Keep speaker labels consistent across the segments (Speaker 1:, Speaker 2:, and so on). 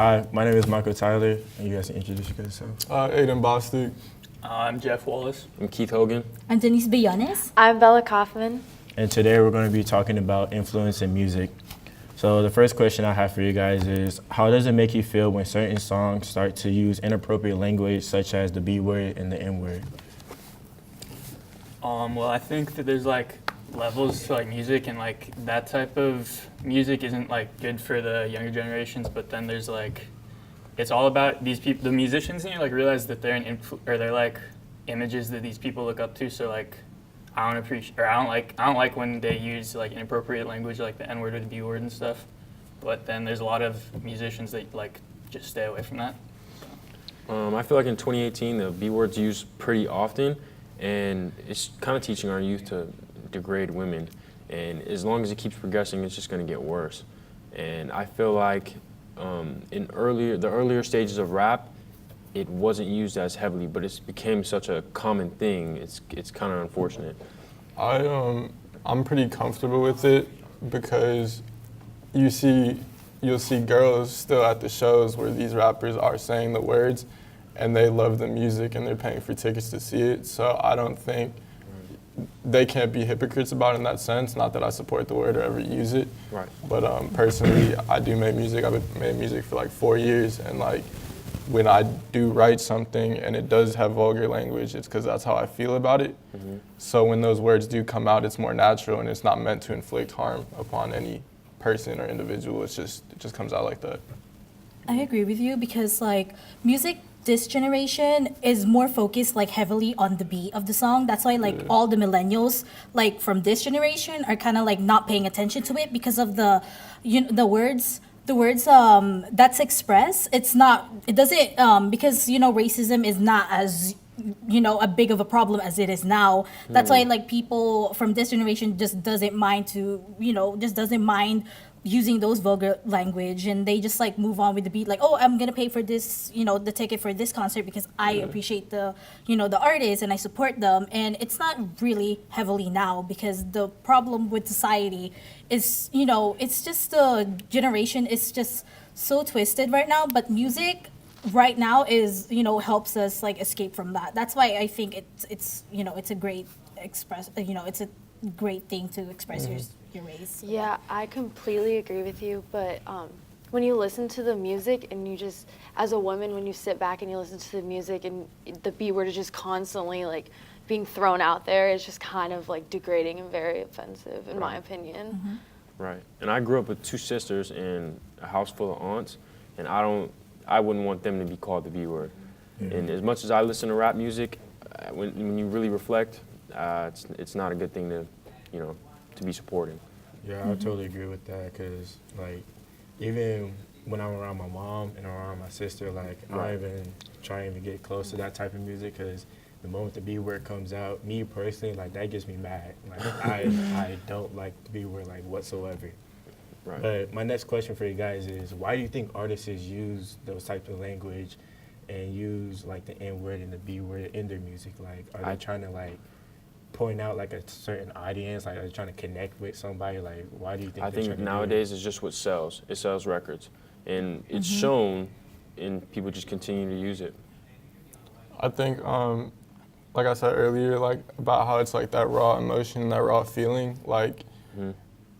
Speaker 1: Hi, my name is Michael Tyler, and you guys can introduce yourself.
Speaker 2: Aiden Bostic.
Speaker 3: I'm Jeff Wallace.
Speaker 4: I'm Keith Hogan.
Speaker 5: I'm Denise Bayones.
Speaker 6: I'm Bella Kaufman.
Speaker 1: And today we're going to be talking about influence in music. So the first question I have for you guys is, how does it make you feel when certain songs start to use inappropriate language such as the B word and the N word?
Speaker 3: Well, I think that there's like levels to like music, and like that type of music isn't like good for the younger generations. But then there's like, it's all about these people. The musicians need to like realize that they're they're like images that these people look up to. So like, I don't like when they use like inappropriate language like the N word or the B word and stuff. But then there's a lot of musicians that like just stay away from that.
Speaker 4: I feel like in 2018 the B word's used pretty often, and it's kind of teaching our youth to degrade women. And as long as it keeps progressing, it's just going to get worse. And I feel like in the earlier stages of rap, it wasn't used as heavily, but it's became such a common thing. It's kind of unfortunate.
Speaker 2: I'm pretty comfortable with it because you'll see girls still at the shows where these rappers are saying the words, and they love the music and they're paying for tickets to see it. So I don't think they can't be hypocrites about it in that sense. Not that I support the word or ever use it.
Speaker 4: Right.
Speaker 2: But personally, I do make music. I've made music for like 4 years, and like when I do write something and it does have vulgar language, it's because that's how I feel about it. Mm-hmm. So when those words do come out, it's more natural and it's not meant to inflict harm upon any person or individual. It just comes out like that.
Speaker 5: I agree with you because like music this generation is more focused like heavily on the beat of the song. That's why like all the millennials like from this generation are kind of like not paying attention to it because of the words that's expressed. It doesn't because racism is not as a big of a problem as it is now. That's why like people from this generation just doesn't mind using those vulgar language, and they just like move on with the beat, like, oh, I'm gonna pay for this, the ticket for this concert because I appreciate the artist and I support them. And it's not really heavily now because the problem with society is, it's just the generation is just so twisted right now. But music right now is, helps us like escape from that. That's why I think it's a great it's a great thing to express your race.
Speaker 6: Yeah, I completely agree with you, but when you listen to the music and you just, as a woman, when you sit back and you listen to the music and the B word is just constantly like being thrown out there, it's just kind of like degrading and very offensive in my opinion.
Speaker 5: Mm-hmm.
Speaker 4: Right. And I grew up with 2 sisters and a house full of aunts, and I wouldn't want them to be called the B word. Mm-hmm. And as much as I listen to rap music, when you really reflect, it's not a good thing to be supporting.
Speaker 1: Yeah, I totally agree with that because, like, even when I'm around my mom and around my sister, like, I even try and get close to that type of music because the moment the B word comes out, me personally, like, that gets me mad. Like, I don't like the B word, like, whatsoever.
Speaker 4: Right.
Speaker 1: But my next question for you guys is, why do you think artists use those types of language and use, like, the N word and the B word in their music? Like, are they trying to, like, point out like a certain audience, like are they trying to connect with somebody? Like, why do you think?
Speaker 4: I think nowadays it's just what sells. It sells records, and it's shown, and people just continue to use it.
Speaker 2: I think, like I said earlier, like about how it's like that raw emotion, that raw feeling. Like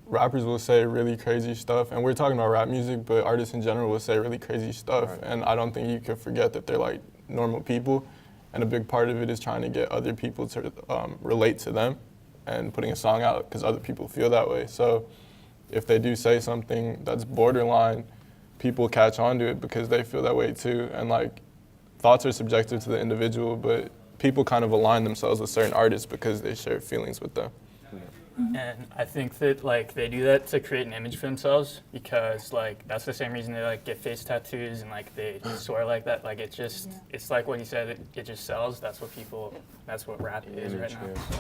Speaker 2: rappers will say really crazy stuff, and we're talking about rap music, but artists in general will say really crazy stuff. Right. And I don't think you can forget that they're like normal people. And a big part of it is trying to get other people to relate to them and putting a song out because other people feel that way. So if they do say something that's borderline, people catch on to it because they feel that way too. And like thoughts are subjective to the individual, but people kind of align themselves with certain artists because they share feelings with them.
Speaker 3: And I think that like they do that to create an image for themselves because like that's the same reason they like get face tattoos and like they swear like that. Like it just it's like what you said, it just sells. That's what rap is right now. So.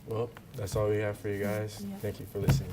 Speaker 1: Well, that's all we have for you guys. Thank you for listening.